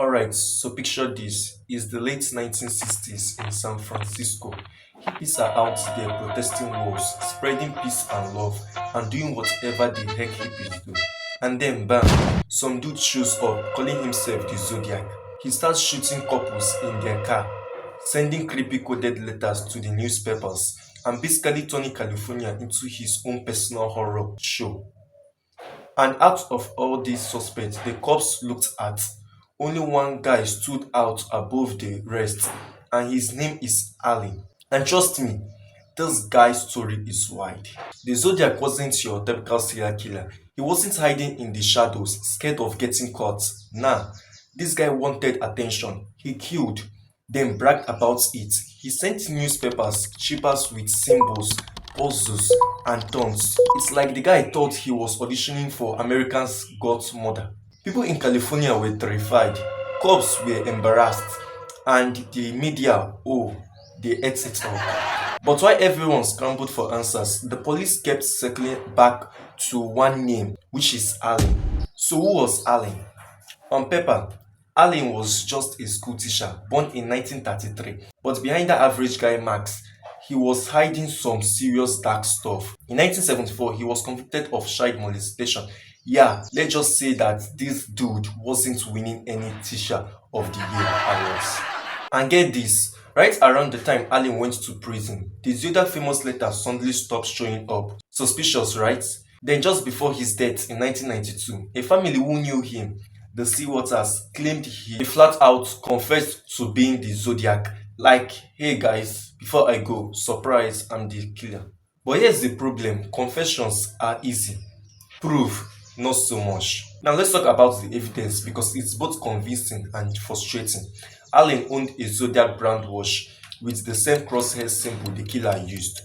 Alright, so picture this. It's the late 1960s in San Francisco. Hippies are out there protesting wars, spreading peace and love, and doing whatever the heck hippies do. And then, bam, some dude shows up calling himself the Zodiac. He starts shooting couples in their car, sending creepy coded letters to the newspapers, and basically turning California into his own personal horror show. And out of all these suspects the cops looked at, only one guy stood out above the rest, and his name is Allen. And trust me, this guy's story is wide. The Zodiac wasn't your typical serial killer. He wasn't hiding in the shadows, scared of getting caught. Nah, this guy wanted attention. He killed, then bragged about it. He sent newspapers, shippers with symbols, puzzles, and taunts. It's like the guy thought he was auditioning for America's Got Mother. People in California were terrified, cops were embarrassed, and the media, oh, they ate it up. But while everyone scrambled for answers, the police kept circling back to one name, which is Allen. So who was Allen? On paper, Allen was just a school teacher born in 1933, but behind that average guy marks, he was hiding some serious dark stuff. In 1974, he was convicted of child molestation. Yeah, let's just say that this dude wasn't winning any teacher of the year awards. And get this, right around the time Allen went to prison, the Zodiac famous letter suddenly stopped showing up. Suspicious, right? Then just before his death in 1992, a family who knew him, the Seawaters, claimed he flat out confessed to being the Zodiac. Like, hey guys, before I go, surprise, I'm the killer. But here's the problem, confessions are easy. Proof, not so much. Now let's talk about the evidence because it's both convincing and frustrating. Allen owned a Zodiac brand watch with the same crosshair symbol the killer used.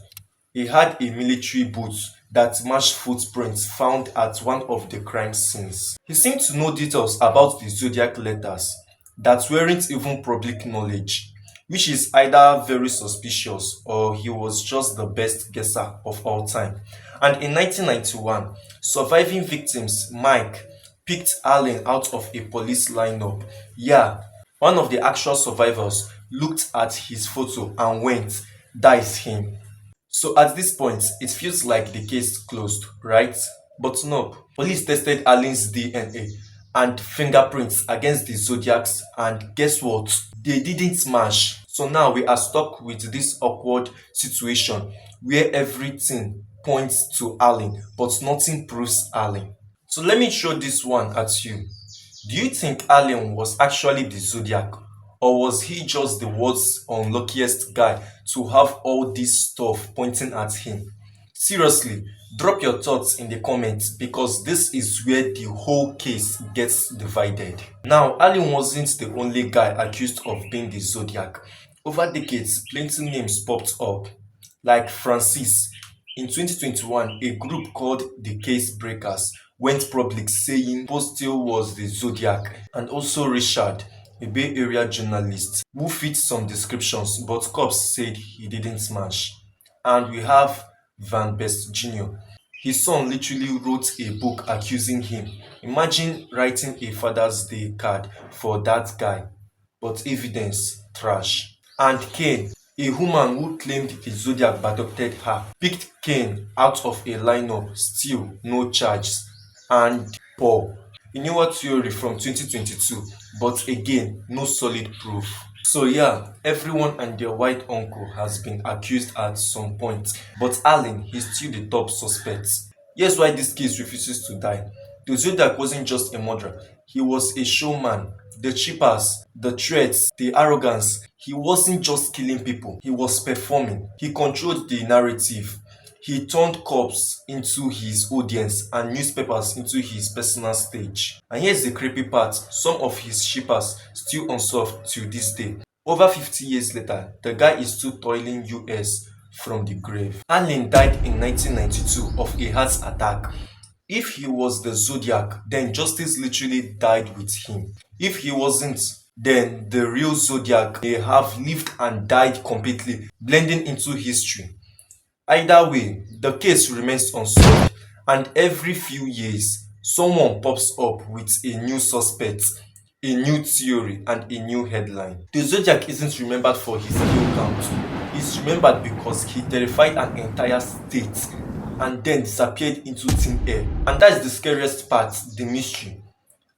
He had a military boot that matched footprints found at one of the crime scenes. He seemed to know details about the Zodiac letters that weren't even public knowledge, which is either very suspicious or he was just the best guesser of all time. And in 1991, surviving victims Mike picked Allen out of a police lineup. Yeah, one of the actual survivors looked at his photo and went, "That is him." So at this point, it feels like the case closed, right? But no, police tested Allen's DNA and fingerprints against the Zodiacs, and guess what? They didn't match. So now we are stuck with this awkward situation where everything points to Allen, but nothing proves Allen. So let me throw this one at you. Do you think Allen was actually the Zodiac, or was he just the world's unluckiest guy to have all this stuff pointing at him? Seriously, drop your thoughts in the comments because this is where the whole case gets divided. Now, Allen wasn't the only guy accused of being the Zodiac. Over decades, plenty names popped up, like Francis. In 2021, a group called the Case Breakers went public saying Postil was the Zodiac, and also Richard, a Bay Area journalist who fit some descriptions but cops said he didn't match. And we have Van Best Jr. His son literally wrote a book accusing him. Imagine writing a Father's Day card for that guy, but evidence trash. And Kane, a woman who claimed the Zodiac abducted her, picked Kane out of a lineup, still no charges. And Paul, a newer theory from 2022, but again, no solid proof. So yeah, everyone and their white uncle has been accused at some point, but Allen is still the top suspect. Here's why this case refuses to die. The Zodiac wasn't just a murderer, he was a showman. The cheapers, the threats, the arrogance, he wasn't just killing people, he was performing. He controlled the narrative. He turned cops into his audience and newspapers into his personal stage. And here's the creepy part, some of his shippers still unsolved to this day. Over 50 years later, the guy is still toiling US from the grave. Allen died in 1992 of a heart attack. If he was the Zodiac, then justice literally died with him. If he wasn't, then the real Zodiac may have lived and died completely, blending into history. Either way, the case remains unsolved, and every few years, someone pops up with a new suspect, a new theory, and a new headline. The Zodiac isn't remembered for his kill count. He's remembered because he terrified an entire state and then disappeared into thin air. And that's the scariest part, the mystery.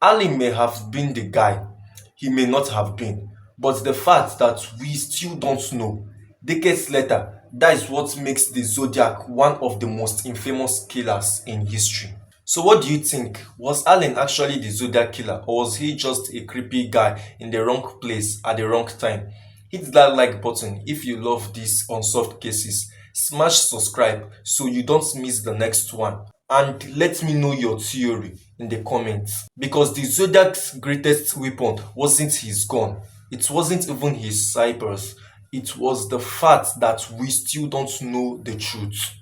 Ali may have been the guy, he may not have been, but the fact that we still don't know, decades later, that is what makes the Zodiac one of the most infamous killers in history. So what do you think? Was Allen actually the Zodiac killer, or was he just a creepy guy in the wrong place at the wrong time? Hit that like button if you love these unsolved cases. Smash subscribe so you don't miss the next one. And let me know your theory in the comments. Because the Zodiac's greatest weapon wasn't his gun. It wasn't even his cypers. It was the fact that we still don't know the truth.